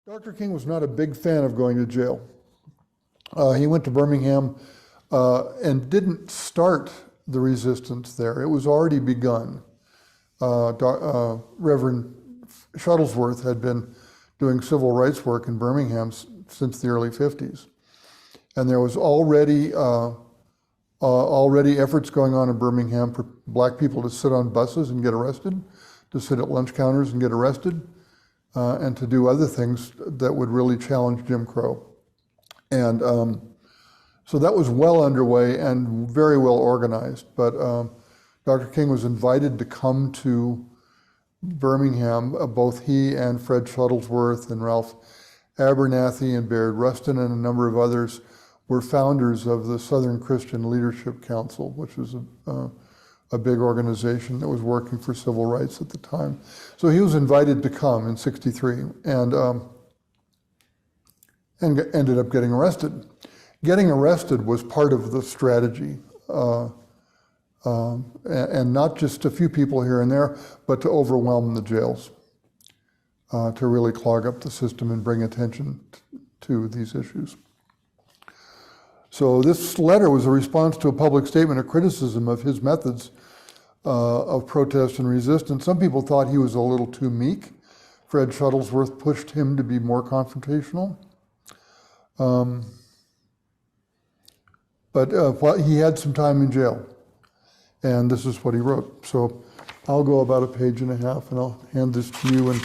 Dr. King was not a big fan of going to jail. He went to Birmingham and didn't start the resistance there. It was already begun. Reverend Shuttlesworth had been doing civil rights work in Birmingham since the early 50s. And there was already efforts going on in Birmingham for black people to sit on buses and get arrested, to sit at lunch counters and get arrested, and to do other things that would really challenge Jim Crow. And so that was well underway and very well organized. But Dr. King was invited to come to Birmingham. Both he and Fred Shuttlesworth and Ralph Abernathy and Baird Rustin and a number of others were founders of the Southern Christian Leadership Council, which was a big organization that was working for civil rights at the time. So he was invited to come in '63 and ended up getting arrested. Getting arrested was part of the strategy, and not just a few people here and there, but to overwhelm the jails, to really clog up the system and bring attention to these issues. So this letter was a response to a public statement of criticism of his methods of protest and resistance. Some people thought he was a little too meek. Fred Shuttlesworth pushed him to be more confrontational. But he had some time in jail, and this is what he wrote. So I'll go about a page and a half, and I'll hand this to you and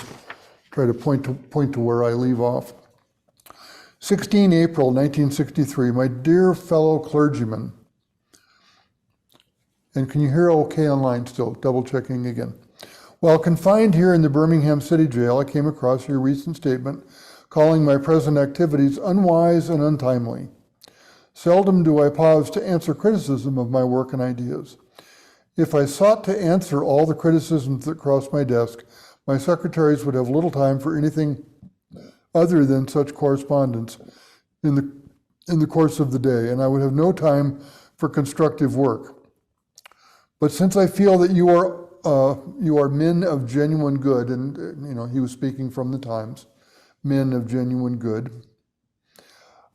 try to point to where I leave off. 16 April 1963, my dear fellow clergyman, and can you hear okay online still? Double checking again. While confined here in the Birmingham City Jail, I came across your recent statement calling my present activities unwise and untimely. Seldom do I pause to answer criticism of my work and ideas. If I sought to answer all the criticisms that crossed my desk, my secretaries would have little time for anything other than such correspondence in the course of the day, and I would have no time for constructive work. But since I feel that you are men of genuine good, and he was speaking from the Times, men of genuine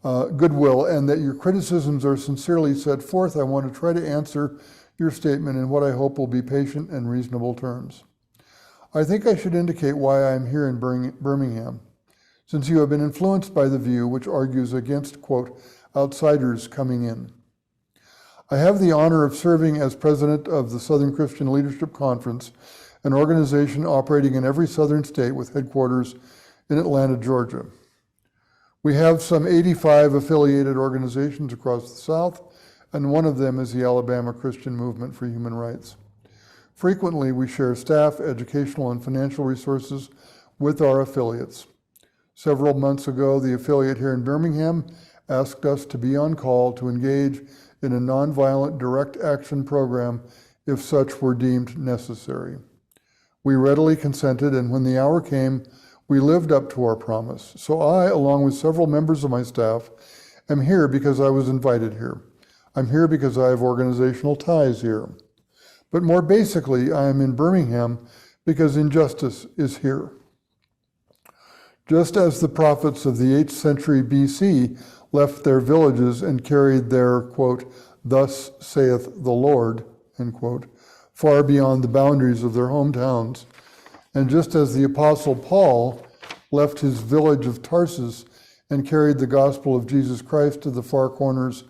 goodwill, and that your criticisms are sincerely set forth, I want to try to answer your statement in what I hope will be patient and reasonable terms. I think I should indicate why I am here in Birmingham, since you have been influenced by the view which argues against, quote, outsiders coming in. I have the honor of serving as president of the Southern Christian Leadership Conference, an organization operating in every southern state with headquarters in Atlanta, Georgia. We have some 85 affiliated organizations across the South, and one of them is the Alabama Christian Movement for Human Rights. Frequently, we share staff, educational, and financial resources with our affiliates. Several months ago, the affiliate here in Birmingham asked us to be on call to engage in a nonviolent direct action program if such were deemed necessary. We readily consented, and when the hour came, we lived up to our promise. So I, along with several members of my staff, am here because I was invited here. I'm here because I have organizational ties here. But more basically, I am in Birmingham because injustice is here. Just as the prophets of the 8th century BC left their villages and carried their, quote, thus saith the Lord, end quote, far beyond the boundaries of their hometowns, and just as the Apostle Paul left his village of Tarsus and carried the gospel of Jesus Christ to the far corners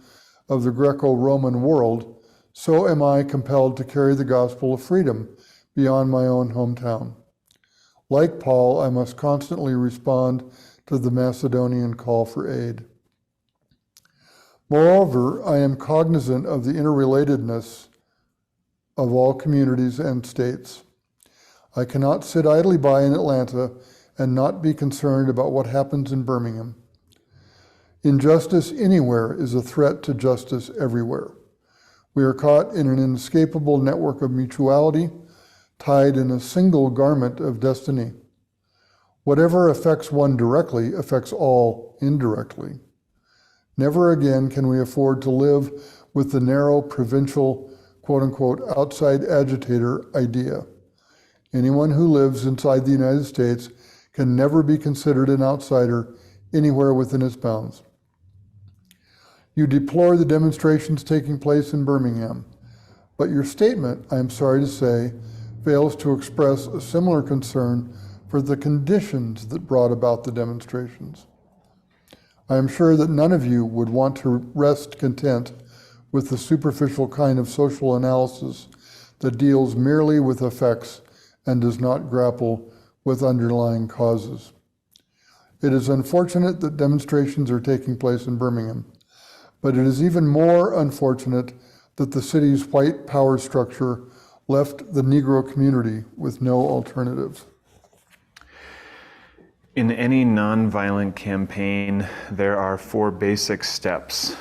of the Greco-Roman world, so am I compelled to carry the gospel of freedom beyond my own hometown. Like Paul, I must constantly respond to the Macedonian call for aid. Moreover, I am cognizant of the interrelatedness of all communities and states. I cannot sit idly by in Atlanta and not be concerned about what happens in Birmingham. Injustice anywhere is a threat to justice everywhere. We are caught in an inescapable network of mutuality, tied in a single garment of destiny. Whatever affects one directly affects all indirectly. Never again can we afford to live with the narrow, provincial, quote-unquote, outside agitator idea. Anyone who lives inside the United States can never be considered an outsider anywhere within its bounds. You deplore the demonstrations taking place in Birmingham, but your statement, I am sorry to say, fails to express a similar concern for the conditions that brought about the demonstrations. I am sure that none of you would want to rest content with the superficial kind of social analysis that deals merely with effects and does not grapple with underlying causes. It is unfortunate that demonstrations are taking place in Birmingham, but it is even more unfortunate that the city's white power structure left the Negro community with no alternative. In any nonviolent campaign, there are 4 basic steps: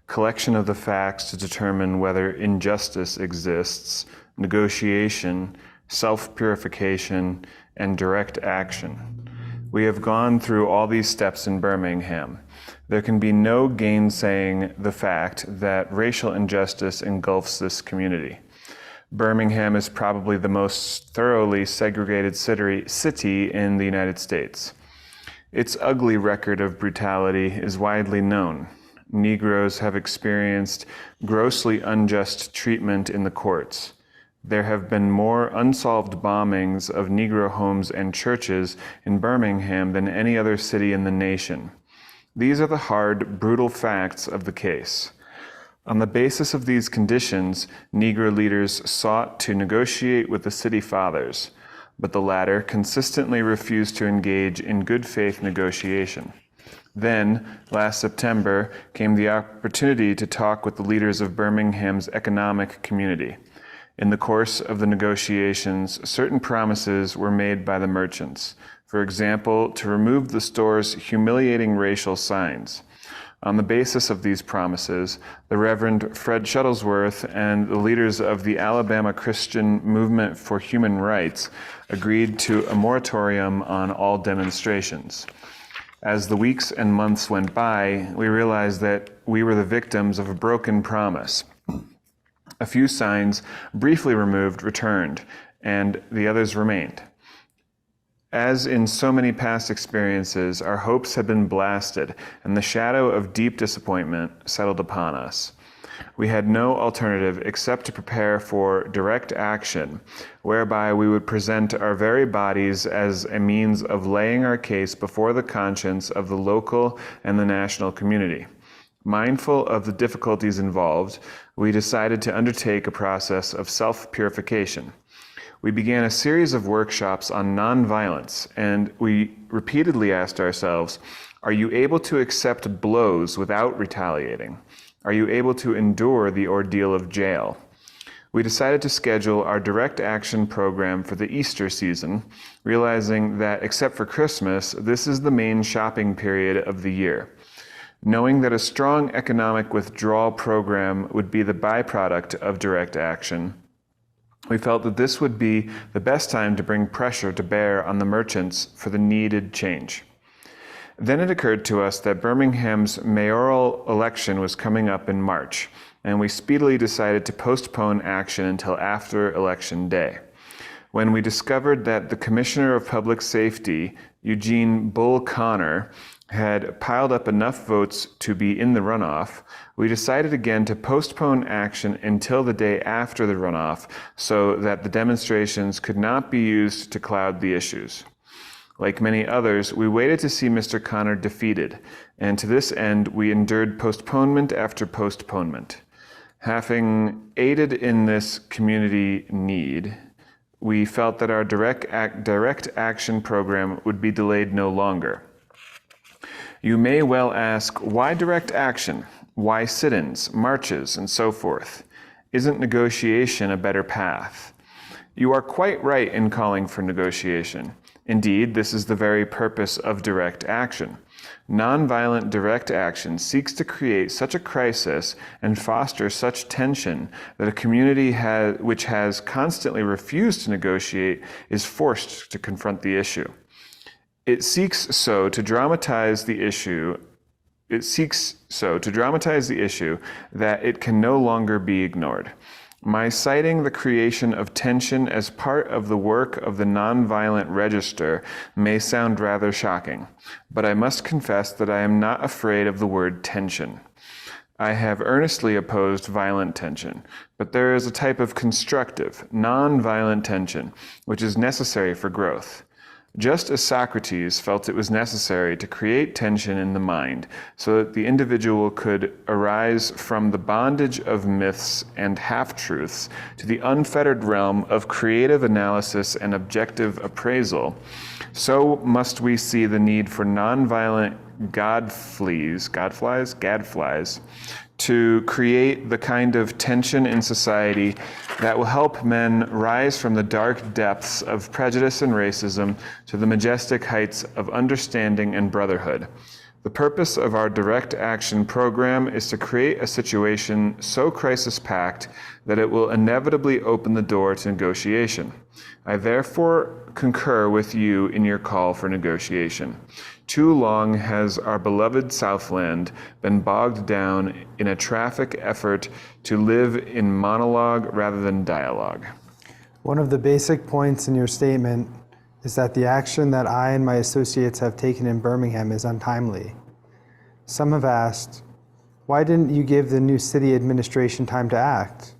collection of the facts to determine whether injustice exists, negotiation, self-purification, and direct action. We have gone through all these steps in Birmingham. There can be no gainsaying the fact that racial injustice engulfs this community. Birmingham is probably the most thoroughly segregated city in the United States. Its ugly record of brutality is widely known. Negroes have experienced grossly unjust treatment in the courts. There have been more unsolved bombings of Negro homes and churches in Birmingham than any other city in the nation. These are the hard, brutal facts of the case. On the basis of these conditions, Negro leaders sought to negotiate with the city fathers, but the latter consistently refused to engage in good faith negotiation. Then, last September, came the opportunity to talk with the leaders of Birmingham's economic community. In the course of the negotiations, certain promises were made by the merchants. For example, to remove the store's humiliating racial signs. On the basis of these promises, the Reverend Fred Shuttlesworth and the leaders of the Alabama Christian Movement for Human Rights agreed to a moratorium on all demonstrations. As the weeks and months went by, we realized that we were the victims of a broken promise. A few signs, briefly removed, returned, and the others remained. As in so many past experiences, our hopes had been blasted, and the shadow of deep disappointment settled upon us. We had no alternative except to prepare for direct action, whereby we would present our very bodies as a means of laying our case before the conscience of the local and the national community. Mindful of the difficulties involved, we decided to undertake a process of self-purification. We began a series of workshops on nonviolence, and we repeatedly asked ourselves, are you able to accept blows without retaliating? Are you able to endure the ordeal of jail? We decided to schedule our direct action program for the Easter season, realizing that except for Christmas, this is the main shopping period of the year. Knowing that a strong economic withdrawal program would be the byproduct of direct action, we felt that this would be the best time to bring pressure to bear on the merchants for the needed change. Then it occurred to us that Birmingham's mayoral election was coming up in March, and we speedily decided to postpone action until after Election Day. When we discovered that the Commissioner of Public Safety, Eugene Bull Connor, had piled up enough votes to be in the runoff, we decided again to postpone action until the day after the runoff so that the demonstrations could not be used to cloud the issues. Like many others, we waited to see Mr. Connor defeated, and to this end we endured postponement after postponement. Having aided in this community need, we felt that our direct action program would be delayed no longer. You may well ask, why direct action? Why sit-ins, marches, and so forth? Isn't negotiation a better path? You are quite right in calling for negotiation. Indeed, this is the very purpose of direct action. Nonviolent direct action seeks to create such a crisis and foster such tension that a community which has constantly refused to negotiate is forced to confront the issue. It seeks so to dramatize the issue that it can no longer be ignored. My citing the creation of tension as part of the work of the nonviolent register may sound rather shocking, but I must confess that I am not afraid of the word tension. I have earnestly opposed violent tension, but there is a type of constructive, non-violent tension which is necessary for growth. Just as Socrates felt it was necessary to create tension in the mind so that the individual could arise from the bondage of myths and half-truths to the unfettered realm of creative analysis and objective appraisal, so must we see the need for nonviolent gadflies, to create the kind of tension in society that will help men rise from the dark depths of prejudice and racism to the majestic heights of understanding and brotherhood. The purpose of our direct action program is to create a situation so crisis-packed that it will inevitably open the door to negotiation. I therefore concur with you in your call for negotiation. Too long has our beloved Southland been bogged down in a traffic effort to live in monologue rather than dialogue. One of the basic points in your statement is that the action that I and my associates have taken in Birmingham is untimely. Some have asked, why didn't you give the new city administration time to act?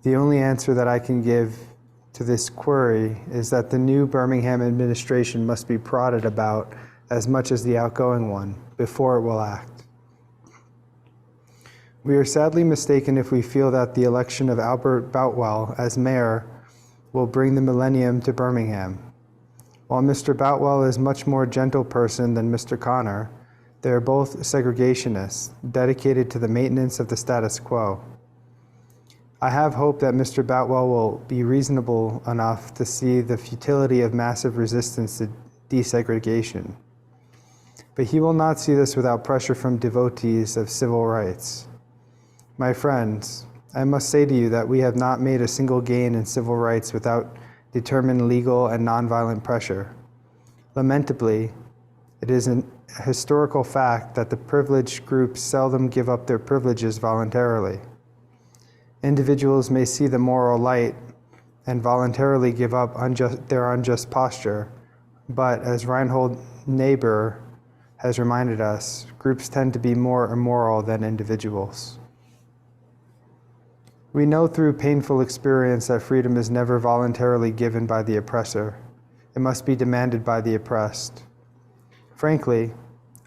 The only answer that I can give to this query is that the new Birmingham administration must be prodded about as much as the outgoing one before it will act. We are sadly mistaken if we feel that the election of Albert Boutwell as mayor will bring the millennium to Birmingham. While Mr. Boutwell is a much more gentle person than Mr. Connor, they are both segregationists, dedicated to the maintenance of the status quo. I have hope that Mr. Boutwell will be reasonable enough to see the futility of massive resistance to desegregation. But he will not see this without pressure from devotees of civil rights. My friends, I must say to you that we have not made a single gain in civil rights without determined legal and nonviolent pressure. Lamentably, it is a historical fact that the privileged groups seldom give up their privileges voluntarily. Individuals may see the moral light and voluntarily give up their unjust posture, but as Reinhold Niebuhr has reminded us, groups tend to be more immoral than individuals. We know through painful experience that freedom is never voluntarily given by the oppressor. It must be demanded by the oppressed. Frankly,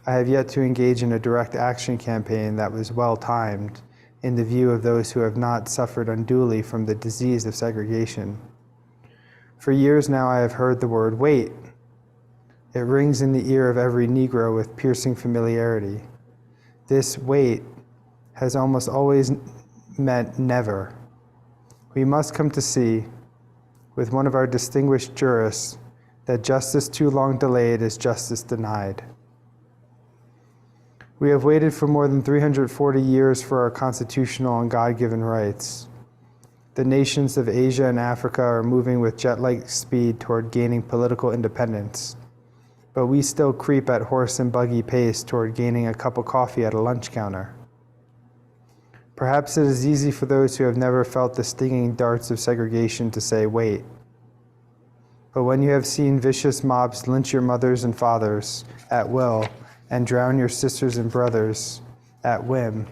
I have yet to engage in a direct action campaign that was well-timed in the view of those who have not suffered unduly from the disease of segregation. For years now I have heard the word wait. It rings in the ear of every Negro with piercing familiarity. This wait has almost always meant never. We must come to see, with one of our distinguished jurists, that justice too long delayed is justice denied. We have waited for more than 340 years for our constitutional and God-given rights. The nations of Asia and Africa are moving with jet-like speed toward gaining political independence, but we still creep at horse and buggy pace toward gaining a cup of coffee at a lunch counter. Perhaps it is easy for those who have never felt the stinging darts of segregation to say, wait. But when you have seen vicious mobs lynch your mothers and fathers at will and drown your sisters and brothers at whim,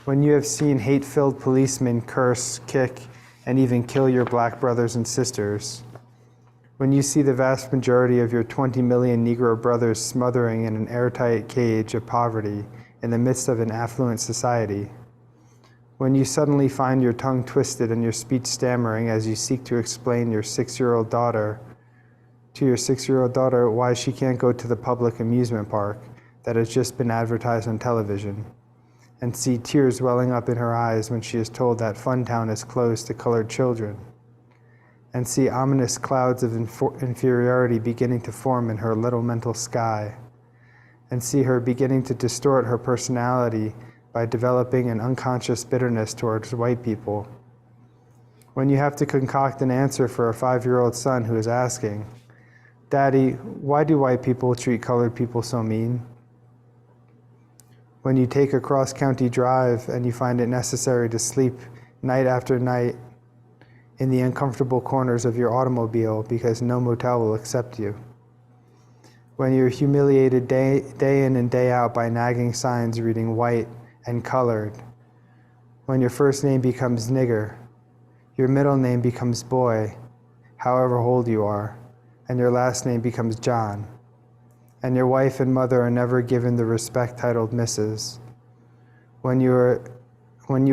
when you have seen hate-filled policemen curse, kick, and even kill your black brothers and sisters, when you see the vast majority of your 20 million Negro brothers smothering in an airtight cage of poverty in the midst of an affluent society, when you suddenly find your tongue twisted and your speech stammering as you seek to explain to your 6-year-old daughter why she can't go to the public amusement park that has just been advertised on television, and see tears welling up in her eyes when she is told that Funtown is closed to colored children, and see ominous clouds of inferiority beginning to form in her little mental sky, and see her beginning to distort her personality by developing an unconscious bitterness towards white people. When you have to concoct an answer for a 5-year-old son who is asking, Daddy, why do white people treat colored people so mean? When you take a cross-county drive and you find it necessary to sleep night after night, in the uncomfortable corners of your automobile because no motel will accept you. When you're humiliated day in and day out by nagging signs reading white and colored. When your first name becomes nigger, your middle name becomes boy, however old you are, and your last name becomes John. And your wife and mother are never given the respect titled Mrs. When you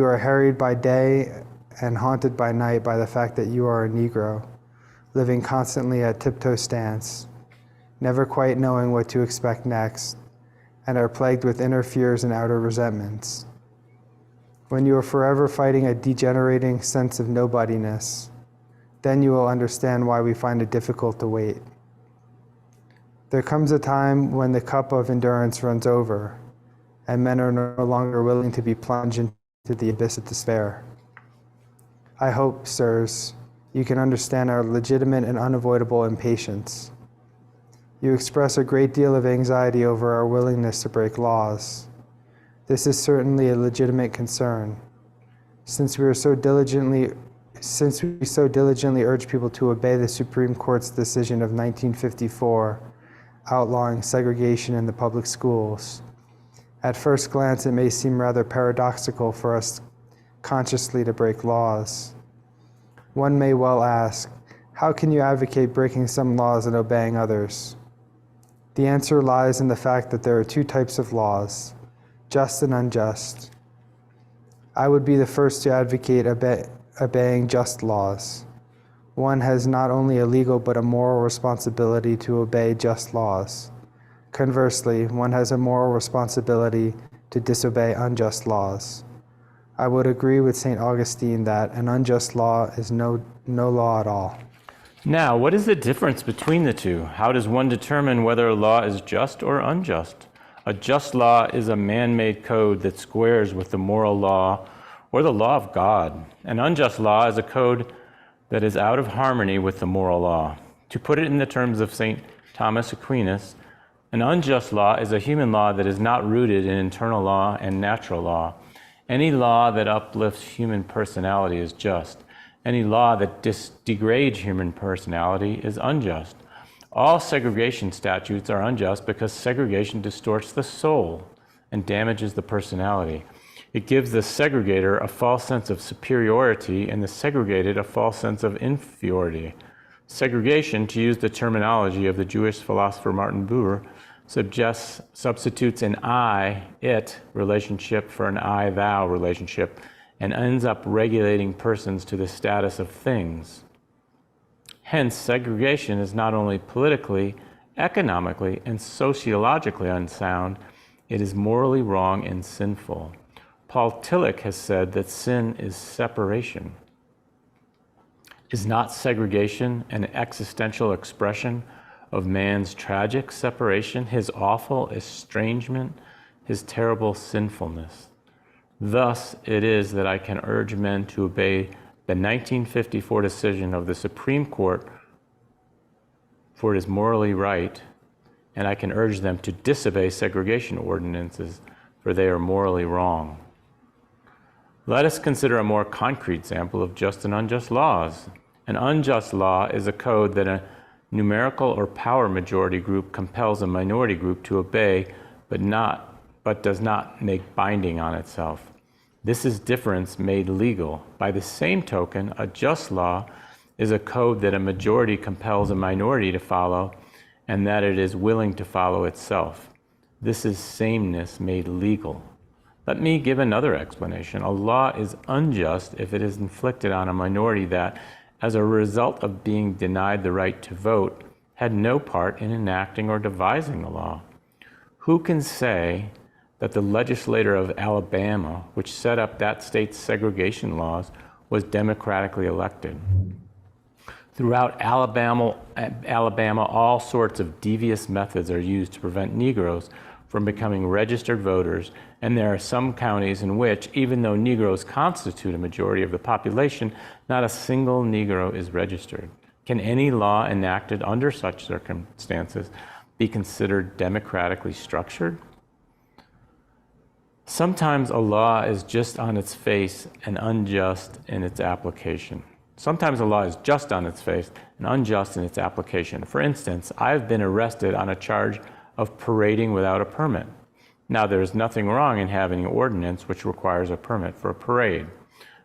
are harried by day and haunted by night by the fact that you are a Negro, living constantly at tiptoe stance, never quite knowing what to expect next, and are plagued with inner fears and outer resentments. When you are forever fighting a degenerating sense of nobodiness, then you will understand why we find it difficult to wait. There comes a time when the cup of endurance runs over, and men are no longer willing to be plunged into the abyss of despair. I hope, sirs, you can understand our legitimate and unavoidable impatience. You express a great deal of anxiety over our willingness to break laws. This is certainly a legitimate concern, since we so diligently urge people to obey the Supreme Court's decision of 1954, outlawing segregation in the public schools. At first glance, it may seem rather paradoxical for us consciously to break laws. One may well ask, how can you advocate breaking some laws and obeying others? The answer lies in the fact that there are two types of laws, just and unjust. I would be the first to advocate obeying just laws. One has not only a legal but a moral responsibility to obey just laws. Conversely, one has a moral responsibility to disobey unjust laws. I would agree with St. Augustine that an unjust law is no law at all. Now, what is the difference between the two? How does one determine whether a law is just or unjust? A just law is a man-made code that squares with the moral law or the law of God. An unjust law is a code that is out of harmony with the moral law. To put it in the terms of St. Thomas Aquinas, an unjust law is a human law that is not rooted in internal law and natural law. Any law that uplifts human personality is just. Any law that degrades human personality is unjust. All segregation statutes are unjust because segregation distorts the soul and damages the personality. It gives the segregator a false sense of superiority and the segregated a false sense of inferiority. Segregation, to use the terminology of the Jewish philosopher Martin Buber, substitutes an I-it relationship for an I-thou relationship and ends up regulating persons to the status of things. Hence, segregation is not only politically, economically, and sociologically unsound, it is morally wrong and sinful. Paul Tillich has said that sin is separation. Is not segregation an existential expression of man's tragic separation, his awful estrangement, his terrible sinfulness? Thus it is that I can urge men to obey the 1954 decision of the Supreme Court, for it is morally right, and I can urge them to disobey segregation ordinances, for they are morally wrong. Let us consider a more concrete example of just and unjust laws. An unjust law is a code that a numerical or power majority group compels a minority group to obey, but does not make binding on itself. This is difference made legal. By the same token, a just law is a code that a majority compels a minority to follow and that it is willing to follow itself. This is sameness made legal. Let me give another explanation. A law is unjust if it is inflicted on a minority that, as a result of being denied the right to vote, had no part in enacting or devising the law. Who can say that the legislator of Alabama, which set up that state's segregation laws, was democratically elected? Throughout Alabama, all sorts of devious methods are used to prevent Negroes from becoming registered voters, and there are some counties in which, even though Negroes constitute a majority of the population, not a single Negro is registered. Can any law enacted under such circumstances be considered democratically structured? Sometimes a law is just on its face and unjust in its application. Sometimes a law is just on its face and unjust in its application. For instance, I've been arrested on a charge of parading without a permit. Now, there is nothing wrong in having an ordinance which requires a permit for a parade,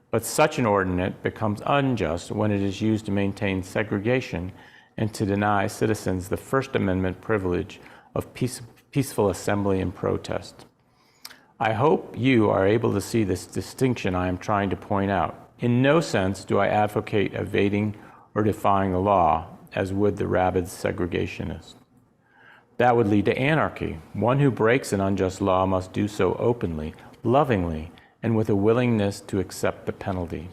but such an ordinance becomes unjust when it is used to maintain segregation and to deny citizens the First Amendment privilege of peaceful assembly and protest. I hope you are able to see this distinction I am trying to point out. In no sense do I advocate evading or defying the law, as would the rabid segregationist. That would lead to anarchy. One who breaks an unjust law must do so openly, lovingly, and with a willingness to accept the penalty.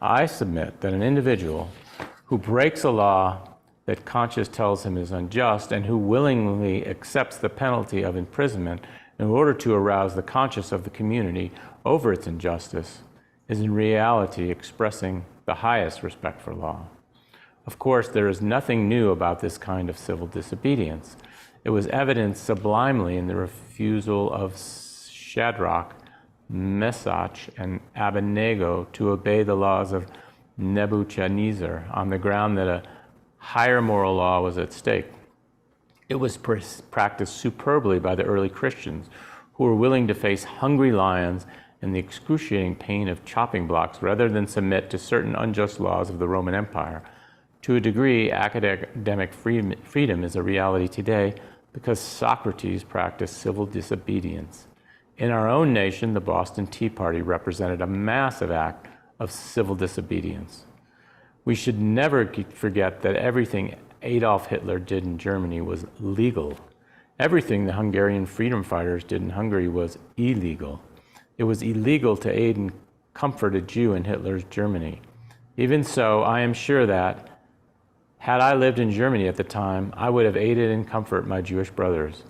I submit that an individual who breaks a law that conscience tells him is unjust and who willingly accepts the penalty of imprisonment in order to arouse the conscience of the community over its injustice is in reality expressing the highest respect for law. Of course, there is nothing new about this kind of civil disobedience. It was evidenced sublimely in the refusal of Shadrach, Meshach, and Abednego to obey the laws of Nebuchadnezzar on the ground that a higher moral law was at stake. It was practiced superbly by the early Christians, who were willing to face hungry lions and the excruciating pain of chopping blocks rather than submit to certain unjust laws of the Roman Empire. To a degree, academic freedom is a reality today because Socrates practiced civil disobedience. In our own nation, the Boston Tea Party represented a massive act of civil disobedience. We should never forget that everything Adolf Hitler did in Germany was legal. Everything the Hungarian freedom fighters did in Hungary was illegal. It was illegal to aid and comfort a Jew in Hitler's Germany. Even so, I am sure that, had I lived in Germany at the time, I would have aided and comforted my Jewish brothers.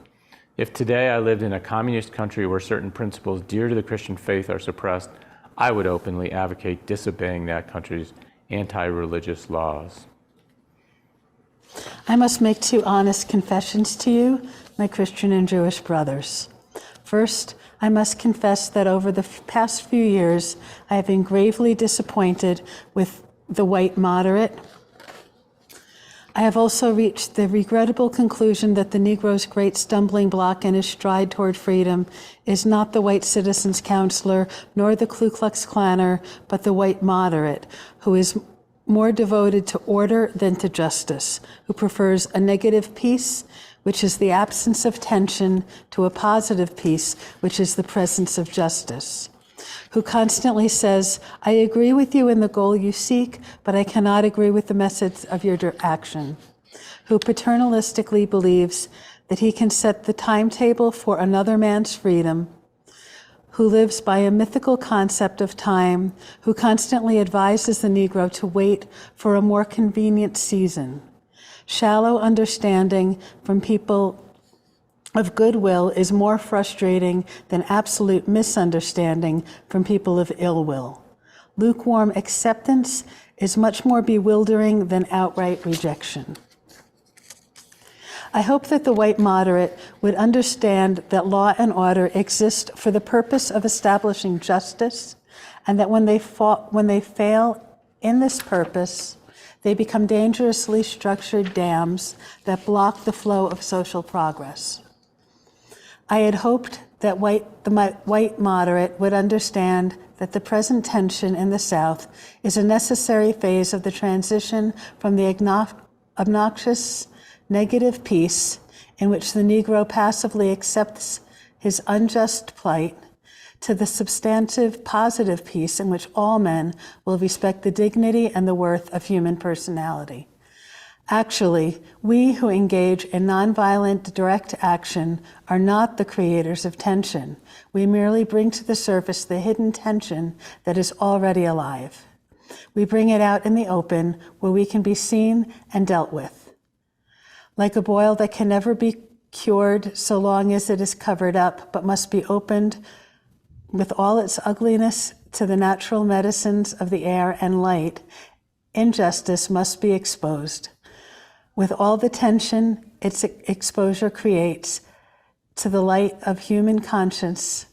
If today I lived in a communist country where certain principles dear to the Christian faith are suppressed, I would openly advocate disobeying that country's anti-religious laws. I must make 2 honest confessions to you, my Christian and Jewish brothers. First, I must confess that over the past few years, I have been gravely disappointed with the white moderate. I have also reached the regrettable conclusion that the Negro's great stumbling block in his stride toward freedom is not the white citizens' counselor nor the Ku Klux Klanner, but the white moderate, who is more devoted to order than to justice, who prefers a negative peace, which is the absence of tension, to a positive peace, which is the presence of justice, who constantly says, I agree with you in the goal you seek, but I cannot agree with the methods of your action, who paternalistically believes that he can set the timetable for another man's freedom, who lives by a mythical concept of time, who constantly advises the Negro to wait for a more convenient season. Shallow understanding from people of goodwill is more frustrating than absolute misunderstanding from people of ill will. Lukewarm acceptance is much more bewildering than outright rejection. I hope that the white moderate would understand that law and order exist for the purpose of establishing justice, and that when they fail in this purpose, they become dangerously structured dams that block the flow of social progress. I had hoped that the white moderate would understand that the present tension in the South is a necessary phase of the transition from the obnoxious negative peace in which the Negro passively accepts his unjust plight to the substantive positive peace in which all men will respect the dignity and the worth of human personality. Actually, we who engage in nonviolent direct action are not the creators of tension. We merely bring to the surface the hidden tension that is already alive. We bring it out in the open where we can be seen and dealt with. Like a boil that can never be cured so long as it is covered up, but must be opened with all its ugliness to the natural medicines of the air and light, injustice must be exposed, with all the tension its exposure creates, to the light of human conscience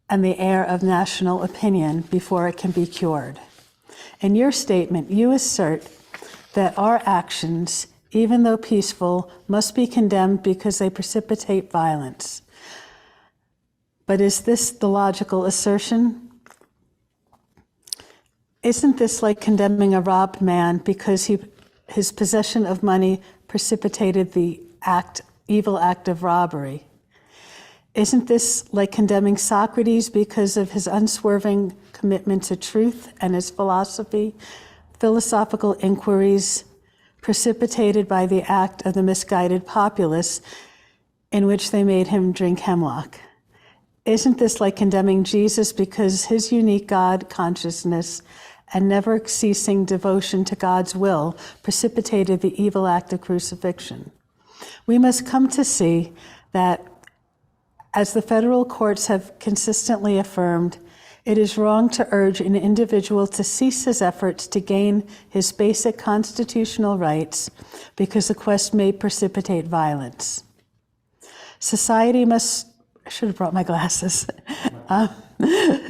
and the air of national opinion before it can be cured. In your statement, you assert that our actions, even though peaceful, must be condemned because they precipitate violence. But is this the logical assertion? Isn't this like condemning a robbed man because his possession of money precipitated the evil act of robbery? Isn't this like condemning Socrates because of his unswerving commitment to truth and his philosophical inquiries precipitated by the act of the misguided populace in which they made him drink hemlock? Isn't this like condemning Jesus because his unique God consciousness and never ceasing devotion to God's will precipitated the evil act of crucifixion? We must come to see that, as the federal courts have consistently affirmed, it is wrong to urge an individual to cease his efforts to gain his basic constitutional rights because the quest may precipitate violence. Society must, I should have brought my glasses.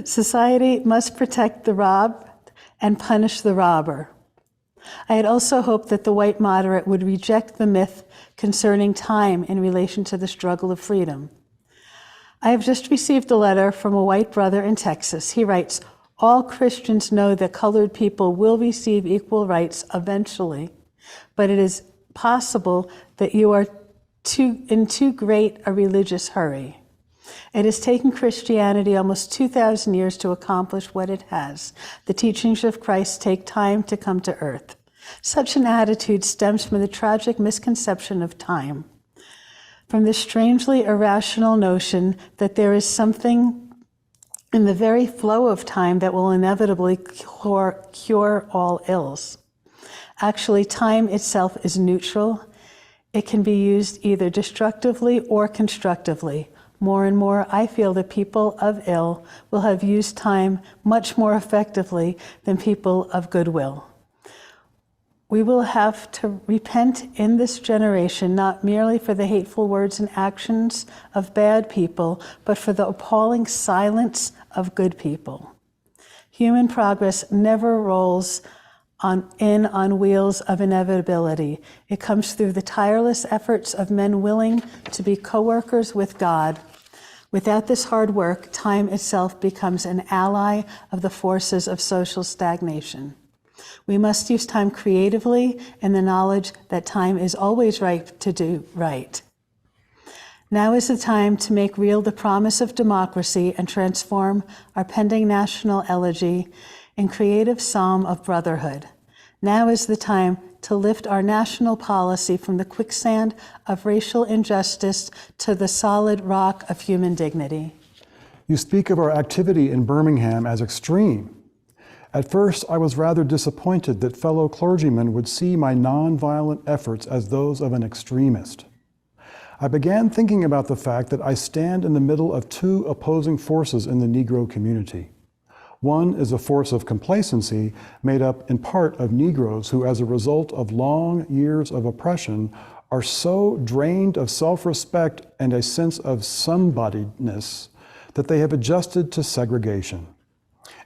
Society must protect the robbed and punish the robber. I had also hoped that the white moderate would reject the myth concerning time in relation to the struggle of freedom. I have just received a letter from a white brother in Texas. He writes, "All Christians know that colored people will receive equal rights eventually, but it is possible that you are in too great a religious hurry. It has taken Christianity almost 2,000 years to accomplish what it has. The teachings of Christ take time to come to earth." Such an attitude stems from the tragic misconception of time, from the strangely irrational notion that there is something in the very flow of time that will inevitably cure all ills. Actually, time itself is neutral. It can be used either destructively or constructively. More and more, I feel that people of ill will have used time much more effectively than people of goodwill. We will have to repent in this generation, not merely for the hateful words and actions of bad people, but for the appalling silence of good people. Human progress never rolls on wheels of inevitability. It comes through the tireless efforts of men willing to be co-workers with God. Without this hard work, time itself becomes an ally of the forces of social stagnation. We must use time creatively in the knowledge that time is always right to do right. Now is the time to make real the promise of democracy and transform our pending national elegy in creative psalm of brotherhood. Now is the time to lift our national policy from the quicksand of racial injustice to the solid rock of human dignity. You speak of our activity in Birmingham as extreme. At first, I was rather disappointed that fellow clergymen would see my nonviolent efforts as those of an extremist. I began thinking about the fact that I stand in the middle of two opposing forces in the Negro community. One is a force of complacency made up in part of Negroes who, as a result of long years of oppression, are so drained of self-respect and a sense of somebodyness that they have adjusted to segregation.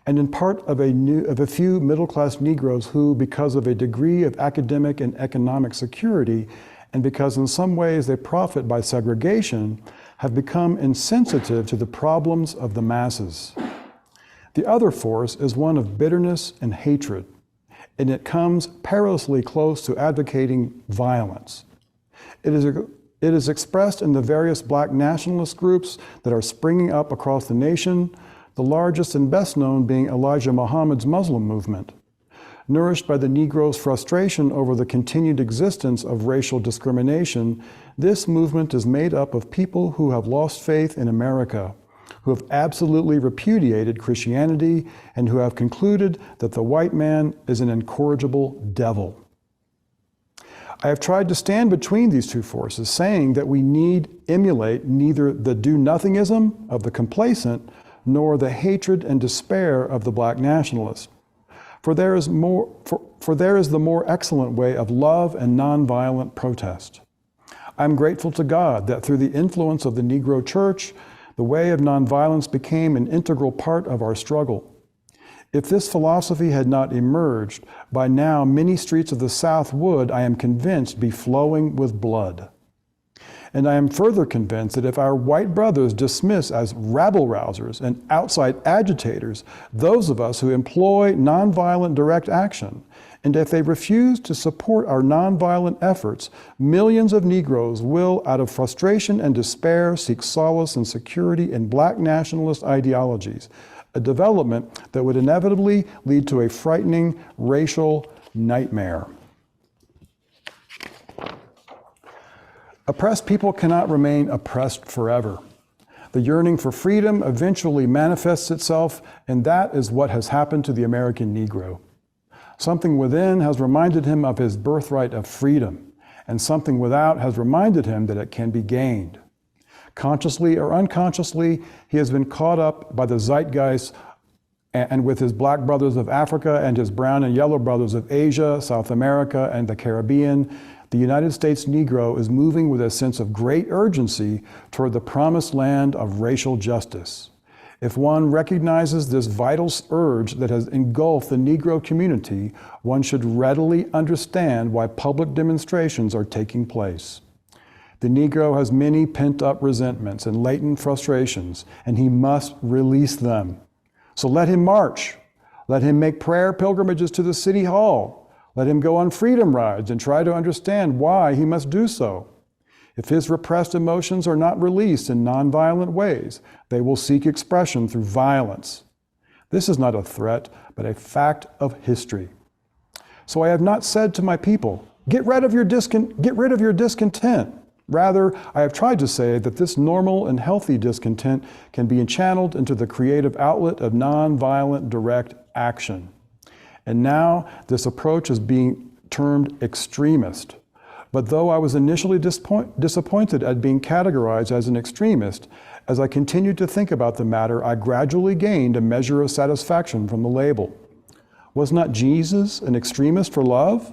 And in part of a few middle-class Negroes who, because of a degree of academic and economic security, and because in some ways they profit by segregation, have become insensitive to the problems of the masses. The other force is one of bitterness and hatred, and it comes perilously close to advocating violence. It is expressed in the various black nationalist groups that are springing up across the nation, the largest and best known being Elijah Muhammad's Muslim movement. Nourished by the Negro's frustration over the continued existence of racial discrimination, this movement is made up of people who have lost faith in America, who have absolutely repudiated Christianity, and who have concluded that the white man is an incorrigible devil. I have tried to stand between these two forces, saying that we need emulate neither the do-nothingism of the complacent nor the hatred and despair of the black nationalist. For there is the more excellent way of love and nonviolent protest. I'm grateful to God that through the influence of the Negro Church, The way of nonviolence became an integral part of our struggle. If this philosophy had not emerged, by now many streets of the South would, I am convinced, be flowing with blood. And I am further convinced that if our white brothers dismiss as rabble-rousers and outside agitators those of us who employ nonviolent direct action, and if they refuse to support our nonviolent efforts, millions of Negroes will, out of frustration and despair, seek solace and security in black nationalist ideologies, a development that would inevitably lead to a frightening racial nightmare. Oppressed people cannot remain oppressed forever. The yearning for freedom eventually manifests itself, and that is what has happened to the American Negro. Something within has reminded him of his birthright of freedom, and something without has reminded him that it can be gained. Consciously or unconsciously, he has been caught up by the zeitgeist and with his black brothers of Africa and his brown and yellow brothers of Asia, South America, and the Caribbean. The United States Negro is moving with a sense of great urgency toward the promised land of racial justice. If one recognizes this vital urge that has engulfed the Negro community, one should readily understand why public demonstrations are taking place. The Negro has many pent-up resentments and latent frustrations, and he must release them. So let him march. Let him make prayer pilgrimages to the City Hall. Let him go on freedom rides and try to understand why he must do so. If his repressed emotions are not released in nonviolent ways, they will seek expression through violence. This is not a threat, but a fact of history. So I have not said to my people, get rid of your discontent. Rather, I have tried to say that this normal and healthy discontent can be channeled into the creative outlet of nonviolent direct action. And now this approach is being termed extremist. But though I was initially disappointed at being categorized as an extremist, as I continued to think about the matter, I gradually gained a measure of satisfaction from the label. Was not Jesus an extremist for love?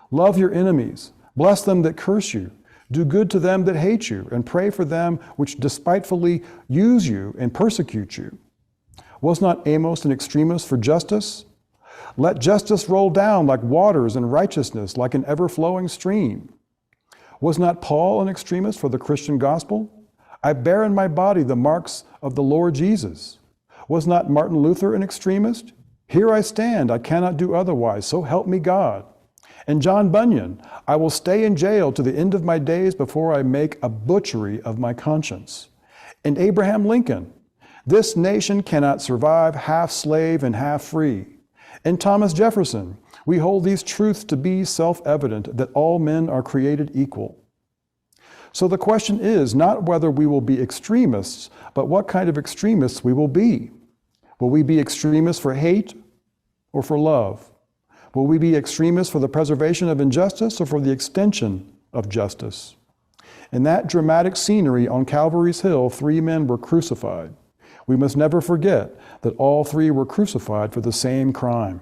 Love your enemies, bless them that curse you, do good to them that hate you, and pray for them which despitefully use you and persecute you. Was not Amos an extremist for justice? Let justice roll down like waters and righteousness like an ever-flowing stream. Was not Paul an extremist for the Christian gospel? I bear in my body the marks of the Lord Jesus. Was not Martin Luther an extremist? Here I stand, I cannot do otherwise, so help me God. And John Bunyan, I will stay in jail to the end of my days before I make a butchery of my conscience. And Abraham Lincoln, this nation cannot survive half slave and half free. And Thomas Jefferson, we hold these truths to be self-evident, that all men are created equal. So the question is not whether we will be extremists, but what kind of extremists we will be. Will we be extremists for hate or for love? Will we be extremists for the preservation of injustice or for the extension of justice? In that dramatic scenery on Calvary's Hill, 3 men were crucified. We must never forget that all 3 were crucified for the same crime,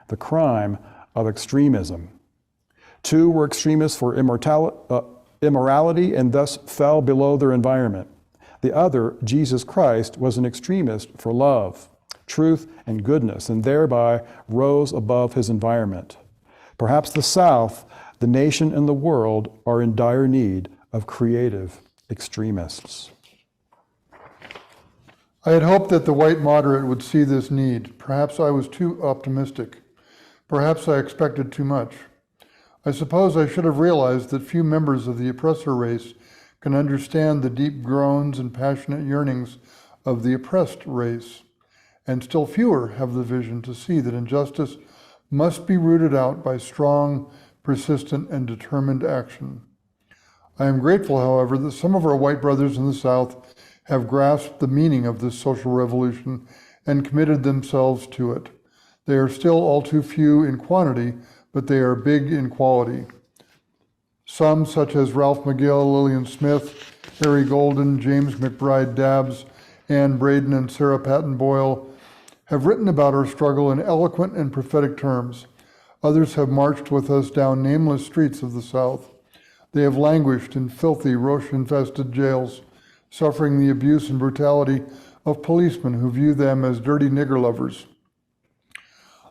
the crime of extremism. 2 were extremists for immorality and thus fell below their environment. The other, Jesus Christ, was an extremist for love, truth, and goodness, and thereby rose above his environment. Perhaps the South, the nation, and the world are in dire need of creative extremists. I had hoped that the white moderate would see this need. Perhaps I was too optimistic. Perhaps I expected too much. I suppose I should have realized that few members of the oppressor race can understand the deep groans and passionate yearnings of the oppressed race, and still fewer have the vision to see that injustice must be rooted out by strong, persistent, and determined action. I am grateful, however, that some of our white brothers in the South have grasped the meaning of this social revolution and committed themselves to it. They are still all too few in quantity, but they are big in quality. Some, such as Ralph McGill, Lillian Smith, Harry Golden, James McBride Dabbs, Ann Braden, and Sarah Patton Boyle, have written about our struggle in eloquent and prophetic terms. Others have marched with us down nameless streets of the South. They have languished in filthy, roach-infested jails, suffering the abuse and brutality of policemen who view them as dirty nigger lovers.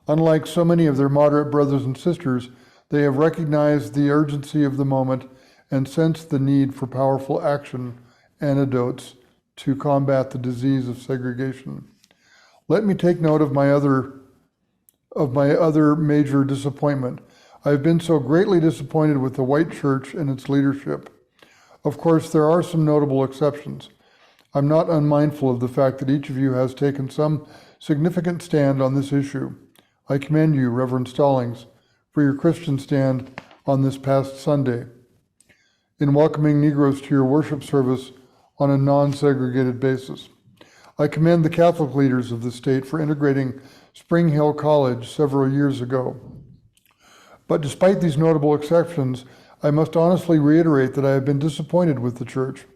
Unlike so many of their moderate brothers and sisters, they have recognized the urgency of the moment and sensed the need for powerful action antidotes to combat the disease of segregation. Let me take note of my other major disappointment. I have been so greatly disappointed with the white church and its leadership. Of course, there are some notable exceptions. I'm not unmindful of the fact that each of you has taken some significant stand on this issue. I commend you, Reverend Stallings, for your Christian stand on this past Sunday in welcoming Negroes to your worship service on a non-segregated basis. I commend the Catholic leaders of the state for integrating Spring Hill College several years ago. But despite these notable exceptions, I must honestly reiterate that I have been disappointed with the church.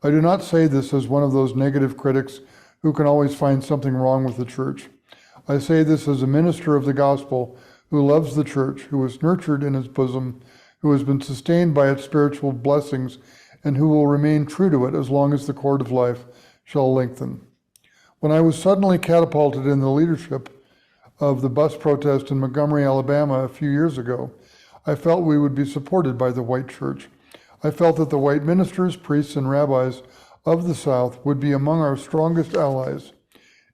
I do not say this as one of those negative critics who can always find something wrong with the church. I say this as a minister of the gospel who loves the church, who was nurtured in its bosom, who has been sustained by its spiritual blessings, and who will remain true to it as long as the cord of life shall lengthen. When I was suddenly catapulted in the leadership of the bus protest in Montgomery, Alabama a few years ago, I felt we would be supported by the white church. I felt that the white ministers, priests, and rabbis of the South would be among our strongest allies.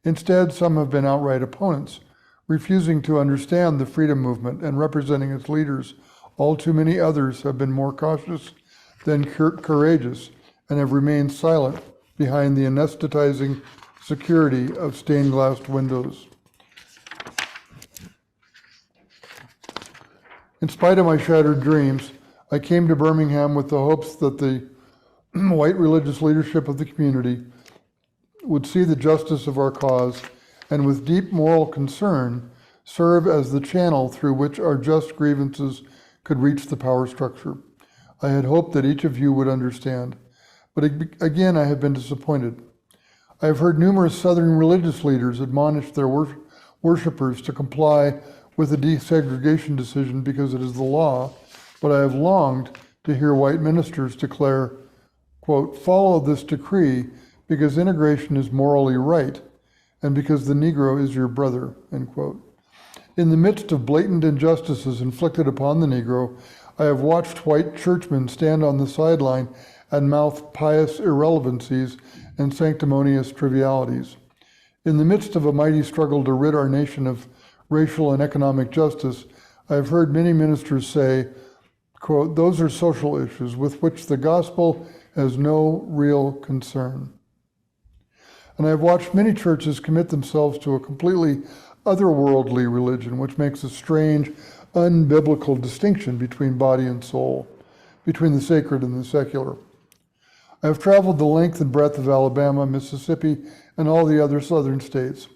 Instead, some have been outright opponents, refusing to understand the freedom movement and representing its leaders. All too many others have been more cautious than courageous and have remained silent behind the anesthetizing security of stained glass windows. In spite of my shattered dreams, I came to Birmingham with the hopes that the white religious leadership of the community would see the justice of our cause and with deep moral concern serve as the channel through which our just grievances could reach the power structure. I had hoped that each of you would understand, but again I have been disappointed. I have heard numerous Southern religious leaders admonish their worshipers to comply with the desegregation decision because it is the law, but I have longed to hear white ministers declare, quote, "Follow this decree because integration is morally right and because the Negro is your brother," end quote. In the midst of blatant injustices inflicted upon the Negro, I have watched white churchmen stand on the sideline and mouth pious irrelevancies and sanctimonious trivialities. In the midst of a mighty struggle to rid our nation of racial and economic justice, I have heard many ministers say, quote, "Those are social issues with which the gospel has no real concern." And I have watched many churches commit themselves to a completely otherworldly religion, which makes a strange, unbiblical distinction between body and soul, between the sacred and the secular. I have traveled the length and breadth of Alabama, Mississippi, and all the other southern states.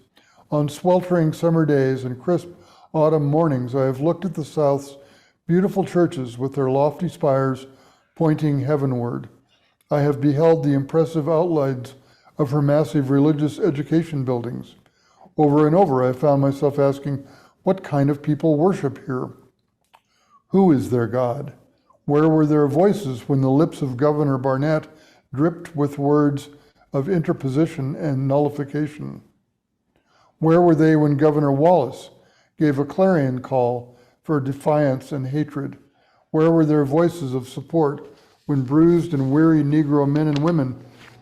On sweltering summer days and crisp autumn mornings, I have looked at the South's beautiful churches with their lofty spires pointing heavenward. I have beheld the impressive outlines of her massive religious education buildings. Over and over, I found myself asking, what kind of people worship here? Who is their God? Where were their voices when the lips of Governor Barnett dripped with words of interposition and nullification? Where were they when Governor Wallace gave a clarion call for defiance and hatred? Where were their voices of support when bruised and weary Negro men and women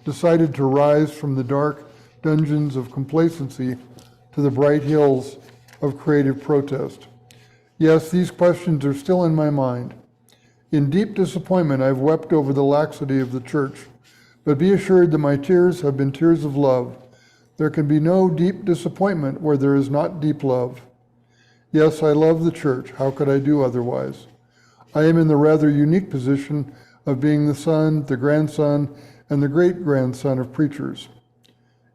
decided to rise from the dark dungeons of complacency to the bright hills of creative protest? Yes, these questions are still in my mind. In deep disappointment, I've wept over the laxity of the church, but be assured that my tears have been tears of love. There can be no deep disappointment where there is not deep love. Yes, I love the church. How could I do otherwise? I am in the rather unique position of being the son, the grandson, and the great-grandson of preachers.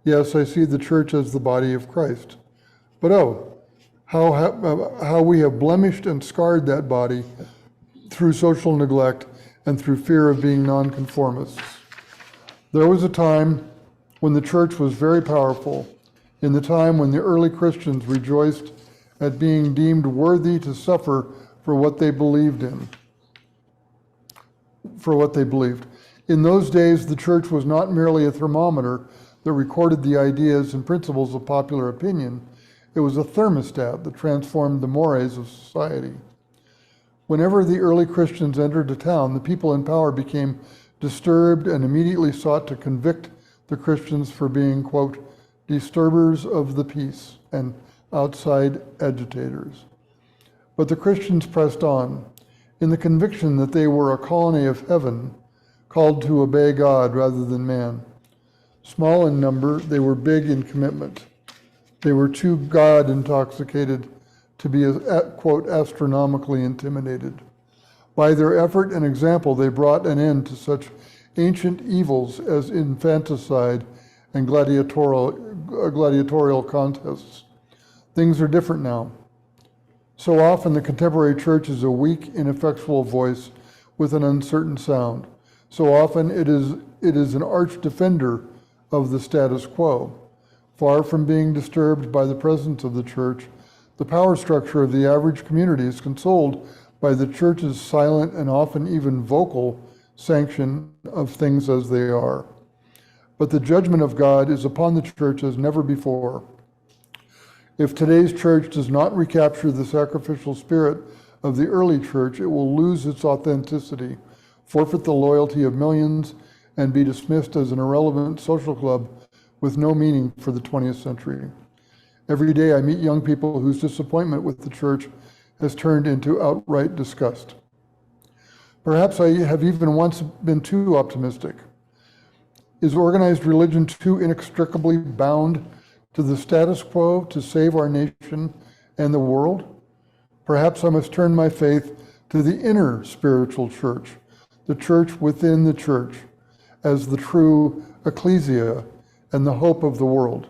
Yes, I see the church as the body of Christ. But how we have blemished and scarred that body through social neglect and through fear of being nonconformists. There was a time when the church was very powerful, in the time when the early Christians rejoiced at being deemed worthy to suffer for what they believed in, In those days, the church was not merely a thermometer that recorded the ideas and principles of popular opinion. It was a thermostat that transformed the mores of society. Whenever the early Christians entered a town, the people in power became disturbed and immediately sought to convict the Christians for being, quote, disturbers of the peace and outside agitators. But the Christians pressed on, in the conviction that they were a colony of heaven, called to obey God rather than man. Small in number, they were big in commitment. They were too God-intoxicated to be, quote, astronomically intimidated. By their effort and example, they brought an end to such ancient evils as infanticide and gladiatorial contests. Things are different now. So often the contemporary church is a weak, ineffectual voice with an uncertain sound. So often it is an arch defender of the status quo. Far from being disturbed by the presence of the church, the power structure of the average community is consoled by the church's silent and often even vocal sanction of things as they are. But the judgment of God is upon the church as never before. If today's church does not recapture the sacrificial spirit of the early church, it will lose its authenticity, forfeit the loyalty of millions, and be dismissed as an irrelevant social club with no meaning for the 20th century. Every day I meet young people whose disappointment with the church has turned into outright disgust. Perhaps I have even once been too optimistic. Is organized religion too inextricably bound to the status quo to save our nation and the world? Perhaps I must turn my faith to the inner spiritual church, the church within the church, as the true ecclesia and the hope of the world.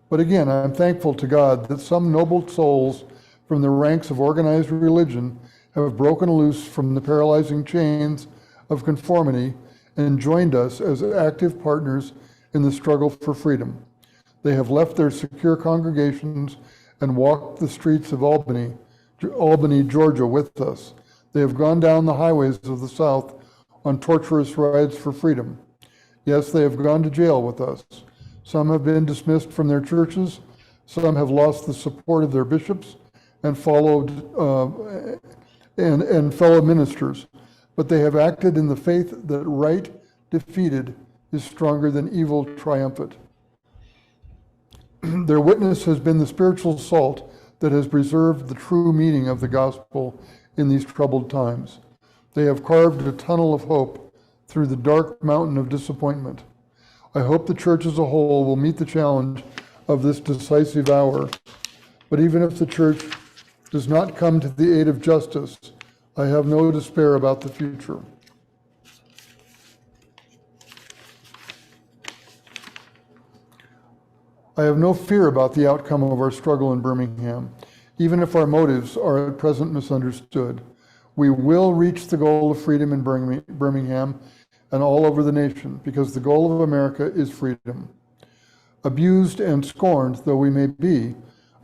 But again, I'm thankful to God that some noble souls from the ranks of organized religion have broken loose from the paralyzing chains of conformity and joined us as active partners in the struggle for freedom. They have left their secure congregations and walked the streets of Albany, Georgia with us. They have gone down the highways of the South on torturous rides for freedom. Yes, they have gone to jail with us. Some have been dismissed from their churches. Some have lost the support of their bishops and fellow ministers. But they have acted in the faith that right defeated is stronger than evil triumphant. Their witness has been the spiritual salt that has preserved the true meaning of the gospel in these troubled times. They have carved a tunnel of hope through the dark mountain of disappointment. I hope the church as a whole will meet the challenge of this decisive hour. But even if the church does not come to the aid of justice, I have no despair about the future. I have no fear about the outcome of our struggle in Birmingham, even if our motives are at present misunderstood. We will reach the goal of freedom in Birmingham and all over the nation, because the goal of America is freedom. Abused and scorned though we may be,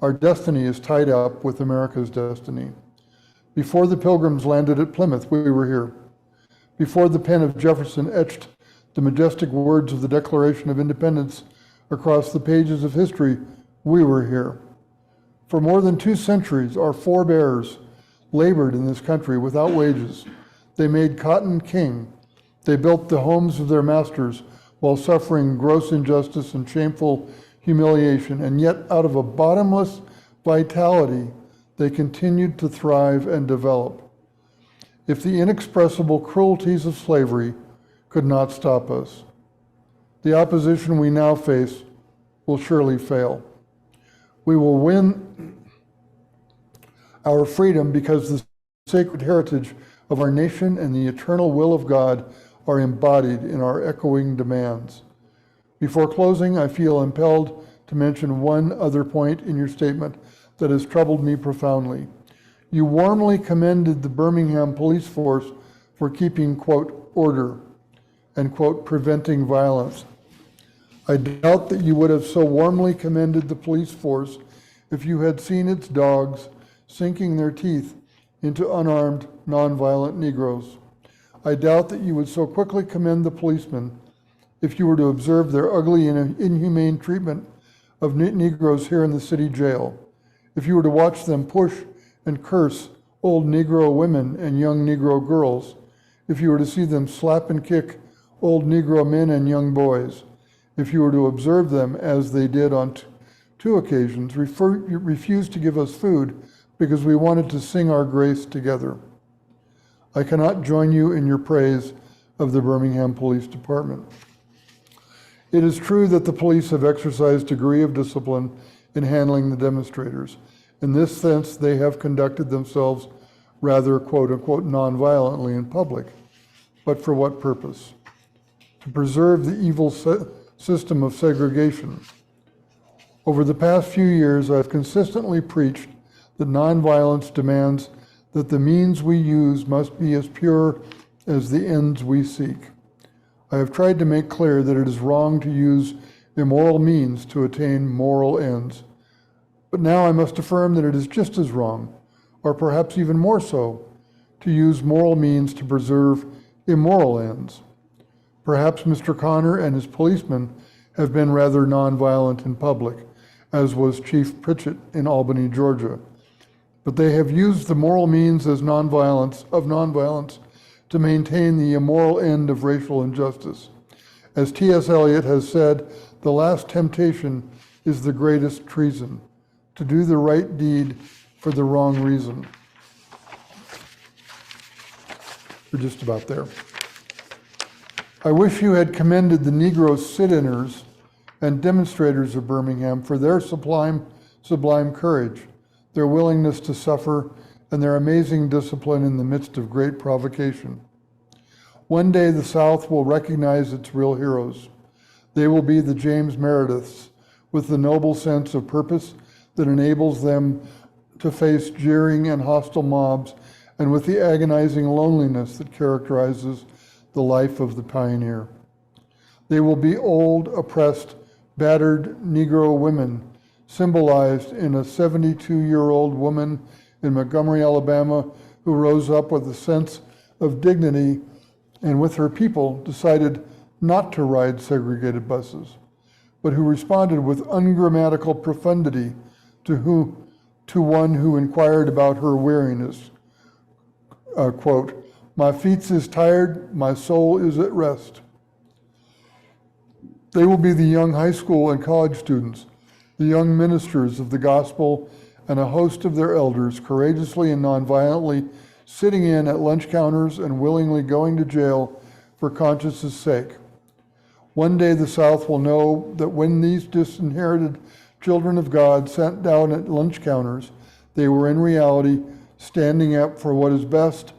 our destiny is tied up with America's destiny. Before the Pilgrims landed at Plymouth, we were here. Before the pen of Jefferson etched the majestic words of the Declaration of Independence across the pages of history, we were here. For more than 2 centuries, our forebears labored in this country without wages. They made cotton king. They built the homes of their masters while suffering gross injustice and shameful humiliation, and yet out of a bottomless vitality, they continued to thrive and develop. If the inexpressible cruelties of slavery could not stop us, the opposition we now face will surely fail. We will win our freedom because the sacred heritage of our nation and the eternal will of God are embodied in our echoing demands. Before closing, I feel impelled to mention one other point in your statement that has troubled me profoundly. You warmly commended the Birmingham police force for keeping, quote, order and, quote, preventing violence. I doubt that you would have so warmly commended the police force if you had seen its dogs sinking their teeth into unarmed, nonviolent Negroes. I doubt that you would so quickly commend the policemen if you were to observe their ugly and inhumane treatment of Negroes here in the city jail, if you were to watch them push and curse old Negro women and young Negro girls, if you were to see them slap and kick old Negro men and young boys, if you were to observe them, as they did on two occasions, refuse to give us food because we wanted to sing our grace together. I cannot join you in your praise of the Birmingham Police Department. It is true that the police have exercised a degree of discipline in handling the demonstrators. In this sense, they have conducted themselves rather, quote unquote, non-violently in public. But for what purpose? To preserve the evil system of segregation. Over the past few years, I've consistently preached that nonviolence demands that the means we use must be as pure as the ends we seek. I have tried to make clear that it is wrong to use immoral means to attain moral ends. But now I must affirm that it is just as wrong, or perhaps even more so, to use moral means to preserve immoral ends. Perhaps Mr. Connor and his policemen have been rather nonviolent in public, as was Chief Pritchett in Albany, Georgia. But they have used the moral means as nonviolence to maintain the immoral end of racial injustice. As T.S. Eliot has said, the last temptation is the greatest treason, to do the right deed for the wrong reason. We're just about there. I wish you had commended the Negro sit-inners and demonstrators of Birmingham for their sublime courage, their willingness to suffer, and their amazing discipline in the midst of great provocation. One day the South will recognize its real heroes. They will be the James Merediths, with the noble sense of purpose that enables them to face jeering and hostile mobs, and with the agonizing loneliness that characterizes the life of the pioneer. They will be old, oppressed, battered Negro women, symbolized in a 72-year-old woman in Montgomery, Alabama, who rose up with a sense of dignity and with her people decided not to ride segregated buses, but who responded with ungrammatical profundity to one who inquired about her weariness. Quote, "My feet is tired, my soul is at rest." They will be the young high school and college students, the young ministers of the gospel, and a host of their elders courageously and nonviolently sitting in at lunch counters and willingly going to jail for conscience' sake. One day the South will know that when these disinherited children of God sat down at lunch counters, they were in reality standing up for what is best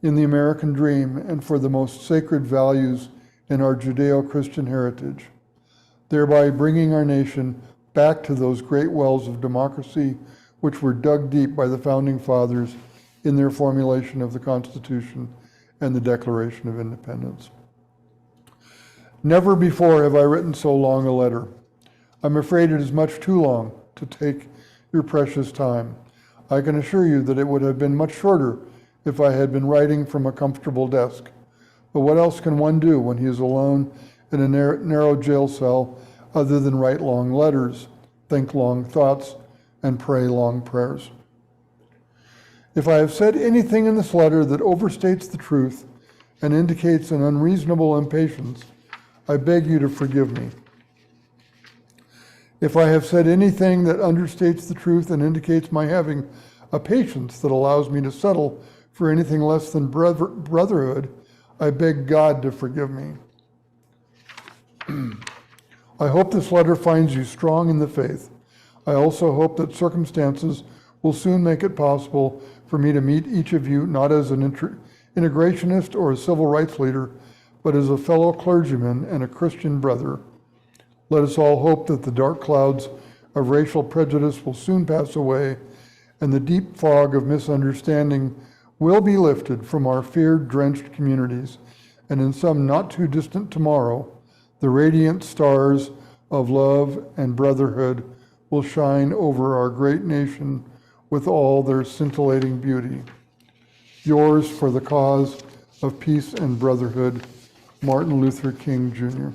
in the American dream and for the most sacred values in our Judeo-Christian heritage, thereby bringing our nation back to those great wells of democracy which were dug deep by the Founding Fathers in their formulation of the Constitution and the Declaration of Independence. Never before have I written so long a letter. I'm afraid it is much too long to take your precious time. I can assure you that it would have been much shorter if I had been writing from a comfortable desk. But what else can one do when he is alone in a narrow jail cell other than write long letters, think long thoughts, and pray long prayers? If I have said anything in this letter that overstates the truth and indicates an unreasonable impatience, I beg you to forgive me. If I have said anything that understates the truth and indicates my having a patience that allows me to settle for anything less than brotherhood, I beg God to forgive me. I hope this letter finds you strong in the faith. I also hope that circumstances will soon make it possible for me to meet each of you not as an integrationist or a civil rights leader, but as a fellow clergyman and a Christian brother. Let us all hope that the dark clouds of racial prejudice will soon pass away and the deep fog of misunderstanding will be lifted from our fear-drenched communities, and in some not too distant tomorrow, the radiant stars of love and brotherhood will shine over our great nation with all their scintillating beauty. Yours for the cause, of peace and brotherhood, Martin Luther King, Jr.